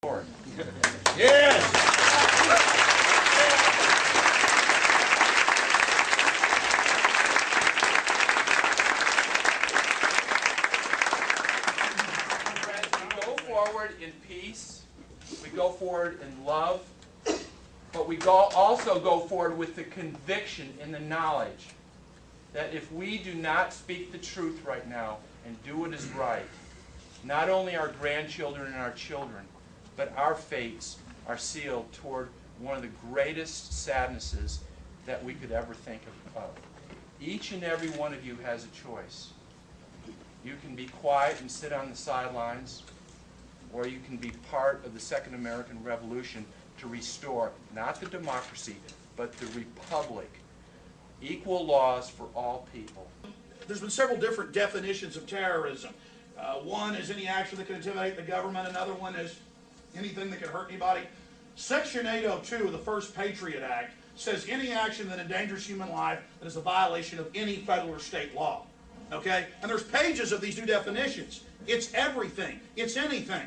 Yes! We go forward in peace, we go forward in love, but we also go forward with the conviction and the knowledge that if we do not speak the truth right now and do what is right, not only our grandchildren and our children, but our fates are sealed toward one of the greatest sadnesses that we could ever think of. Each and every one of you has a choice. You can be quiet and sit on the sidelines, or you can be part of the Second American Revolution to restore not the democracy, but the republic. Equal laws for all people. There's been several different definitions of terrorism. One is any action that can intimidate the government. Another one is anything that can hurt anybody. Section 802 of the First Patriot Act says any action that endangers human life that is a violation of any federal or state law. Okay? And there's pages of these new definitions. It's everything. It's anything.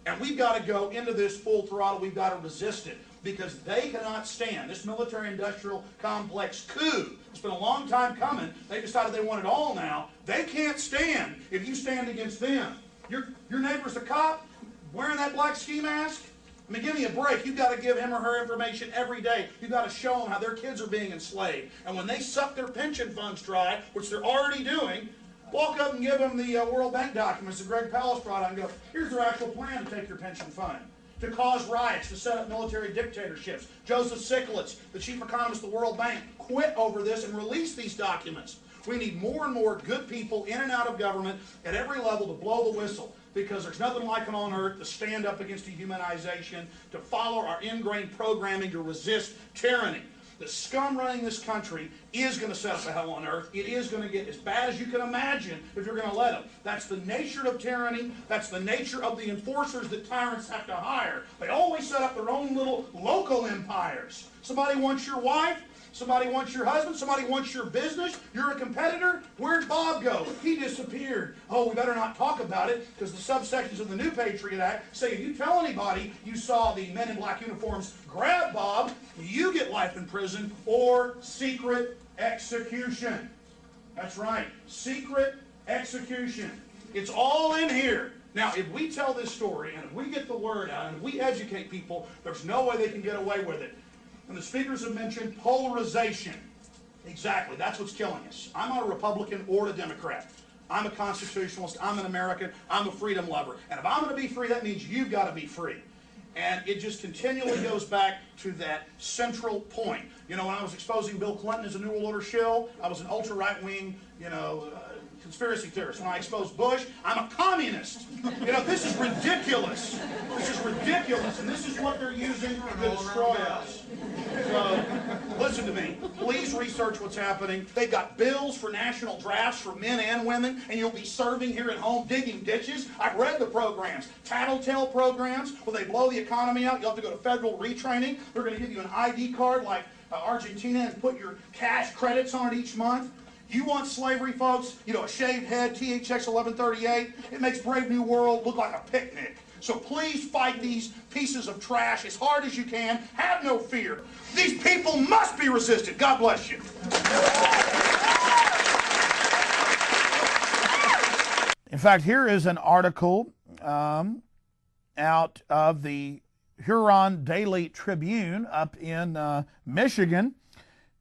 And we've got to go into this full throttle. We've got to resist it, because they cannot stand this military-industrial complex coup. It's been a long time coming. They decided they want it all now. They can't stand if you stand against them. Your neighbor's a cop wearing that black ski mask. I mean, give me a break. You've got to give him or her information every day. You've got to show them how their kids are being enslaved. And when they suck their pension funds dry, which they're already doing, walk up and give them the World Bank documents that Greg Palast brought out and go, here's their actual plan to take your pension fund, to cause riots, to set up military dictatorships. Joseph Stiglitz, the chief economist of the World Bank, quit over this and released these documents. We need more and more good people in and out of government at every level to blow the whistle, because there's nothing like it on earth to stand up against dehumanization, to follow our ingrained programming to resist tyranny. The scum running this country is going to set up a hell on earth. It is going to get as bad as you can imagine if you're going to let them. That's the nature of tyranny. That's the nature of the enforcers that tyrants have to hire. They always set up their own little local empires. Somebody wants your wife. Somebody wants your husband. Somebody wants your business. You're a competitor. Where'd Bob go? He disappeared. Oh, we better not talk about it, because the subsections of the new Patriot Act say if you tell anybody you saw the men in black uniforms grab Bob, you get life in prison or secret execution. That's right. Secret execution. It's all in here. Now, if we tell this story and if we get the word out and if we educate people, there's no way they can get away with it. And the speakers have mentioned polarization. Exactly. That's what's killing us. I'm not a Republican or a Democrat. I'm a constitutionalist. I'm an American. I'm a freedom lover. And if I'm going to be free, that means you've got to be free. And it just continually goes back to that central point. You know, when I was exposing Bill Clinton as a New World Order shill, I was an ultra-right-wing, conspiracy theorist. When I exposed Bush, I'm a communist. You know, this is ridiculous. This is ridiculous, and this is what they're using to destroy us. So, listen to me. Please research what's happening. They've got bills for national drafts for men and women, and you'll be serving here at home digging ditches. I've read the programs. Tattletale programs where they blow the economy out. You'll have to go to federal retraining. They're going to give you an ID card like Argentina and put your cash credits on it each month. You want slavery, folks? You know, a shaved head, THX 1138, it makes Brave New World look like a picnic. So please fight these pieces of trash as hard as you can. Have no fear. These people must be resisted. God bless you. In fact, here is an article out of the Huron Daily Tribune up in Michigan.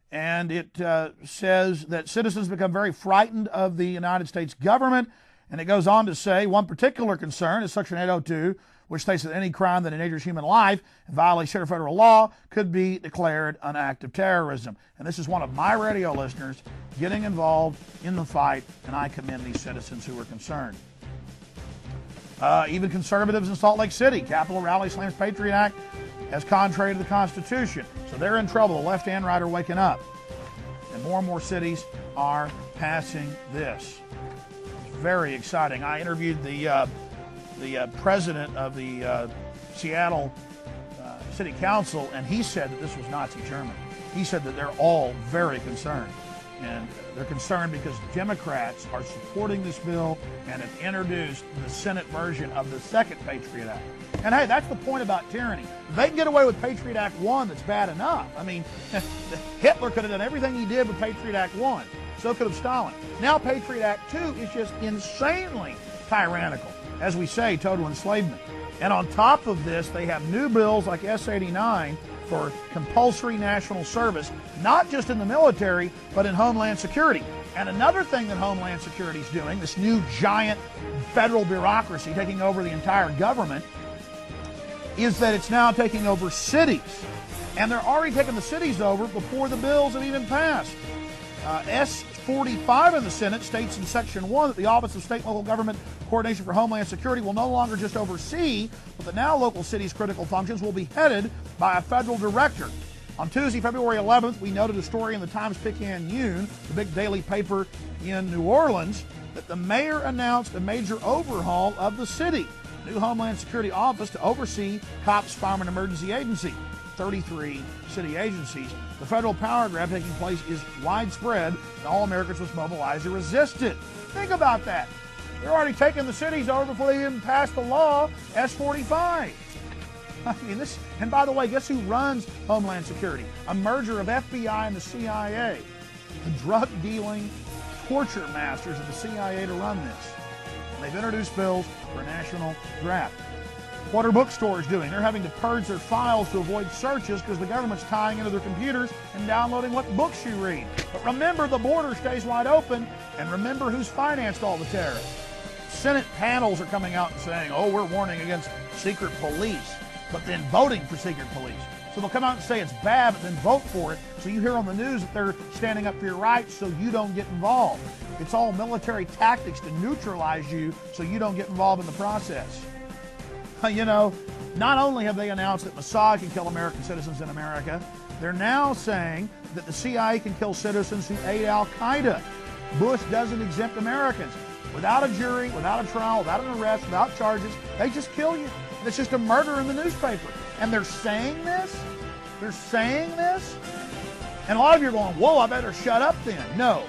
And it says that citizens become very frightened of the United States government. And it goes on to say one particular concern is Section 802, which states that any crime that endangers human life and violates federal law could be declared an act of terrorism. And this is one of my radio listeners getting involved in the fight, and I commend these citizens who are concerned. Even conservatives in Salt Lake City, Capitol Rally slams Patriot Act as contrary to the Constitution. So they're in trouble. The left and right are waking up. And more cities are passing this. It's very exciting. I interviewed the president of the Seattle City Council, and he said that this was Nazi Germany. He said that they're all very concerned. And they're concerned because Democrats are supporting this bill and have introduced the Senate version of the second Patriot Act. And hey, that's the point about tyranny. If they can get away with Patriot Act 1, that's bad enough. I mean, Hitler could have done everything he did with Patriot Act 1. So could have Stalin. Now Patriot Act 2 is just insanely tyrannical. As we say, total enslavement. And on top of this, they have new bills like S-89 for compulsory national service, not just in the military, but in Homeland Security. And another thing that Homeland Security is doing, this new giant federal bureaucracy taking over the entire government, is that it's now taking over cities. And they're already taking the cities over before the bills have even passed. S-45 in the Senate states in Section 1 that the Office of State and Local Government Coordination for Homeland Security will no longer just oversee, but that now local cities' critical functions will be headed by a federal director. On Tuesday, February 11th, we noted a story in the Times-Picayune, the big daily paper in New Orleans, that the mayor announced a major overhaul of the city. New Homeland Security office to oversee Cops, Firemen, Emergency Agency. 33 city agencies. The federal power grab taking place is widespread, and all Americans must mobilize to resist it. Think about that. They're already taking the cities over before they even pass the law, S-45. I mean, this, and by the way, guess who runs Homeland Security? A merger of FBI and the CIA. The drug-dealing torture masters of the CIA to run this. And they've introduced bills for a national draft. What are bookstores doing? They're having to purge their files to avoid searches because the government's tying into their computers and downloading what books you read. But remember, the border stays wide open, and remember who's financed all the terrorists. Senate panels are coming out and saying, oh, we're warning against secret police, but then voting for secret police. So they'll come out and say it's bad, but then vote for it. So you hear on the news that they're standing up for your rights so you don't get involved. It's all military tactics to neutralize you so you don't get involved in the process. You know, not only have they announced that Mossad can kill American citizens in America, they're now saying that the CIA can kill citizens who aid Al-Qaeda. Bush doesn't exempt Americans. Without a jury, without a trial, without an arrest, without charges, they just kill you. It's just a murder in the newspaper. And they're saying this? They're saying this? And a lot of you are going, whoa, I better shut up then. No.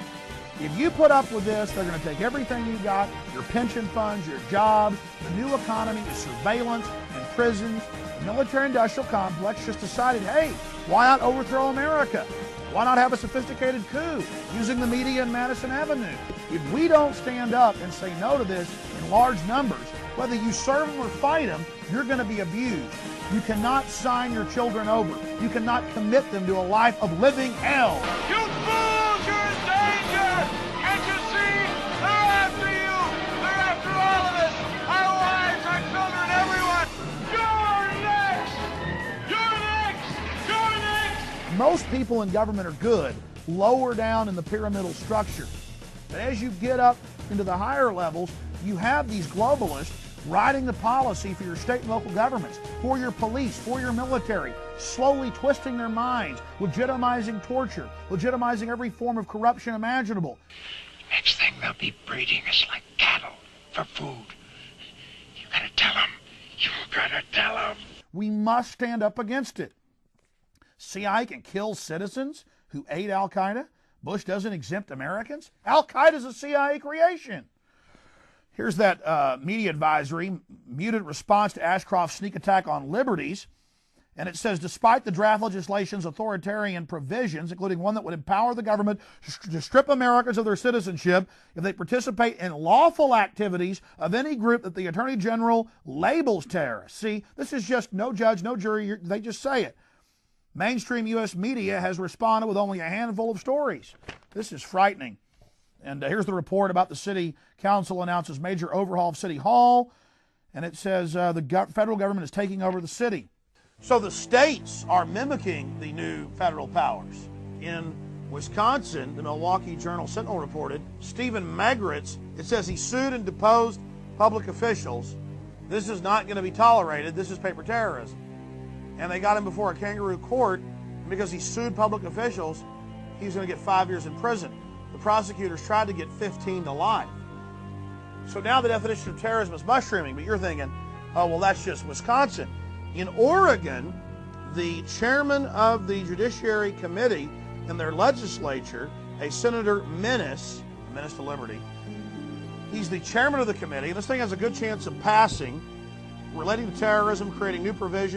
If you put up with this, they're going to take everything you got, your pension funds, your jobs, the new economy, the surveillance and prisons. The military-industrial complex just decided, hey, why not overthrow America? Why not have a sophisticated coup using the media in Madison Avenue? If we don't stand up and say no to this in large numbers, whether you serve them or fight them, you're going to be abused. You cannot sign your children over. You cannot commit them to a life of living hell. You fools, you're in danger! Can't you see? They're after you! They're after all of us! Our wives, our children, everyone! You're next! You're next! You're next! Most people in government are good, lower down in the pyramidal structure. But as you get up into the higher levels, you have these globalists writing the policy for your state and local governments, for your police, for your military, slowly twisting their minds, legitimizing torture, legitimizing every form of corruption imaginable. Next thing, they'll be breeding us like cattle for food. You gotta tell them. You gotta tell them. We must stand up against it. CIA can kill citizens who aid Al-Qaeda. Bush doesn't exempt Americans. Al-Qaeda's a CIA creation. Here's that media advisory, muted response to Ashcroft's sneak attack on liberties. And it says, despite the draft legislation's authoritarian provisions, including one that would empower the government to strip Americans of their citizenship if they participate in lawful activities of any group that the Attorney General labels terrorists. See, this is just no judge, no jury, they just say it. Mainstream U.S. media has responded with only a handful of stories. This is frightening. And here's the report about the city council announces major overhaul of City Hall. And it says the federal government is taking over the city. So the states are mimicking the new federal powers. In Wisconsin, the Milwaukee Journal-Sentinel reported, Stephen Megritz, it says he sued and deposed public officials. This is not going to be tolerated. This is paper terrorism. And they got him before a kangaroo court. And because he sued public officials, he's going to get 5 years in prison. The prosecutors tried to get 15 to life. So now the definition of terrorism is mushrooming, but you're thinking, oh, well, that's just Wisconsin. In Oregon, the chairman of the Judiciary Committee in their legislature a Senator Menace to Liberty. He's the chairman of the committee. This thing has a good chance of passing, relating to terrorism, creating new provisions.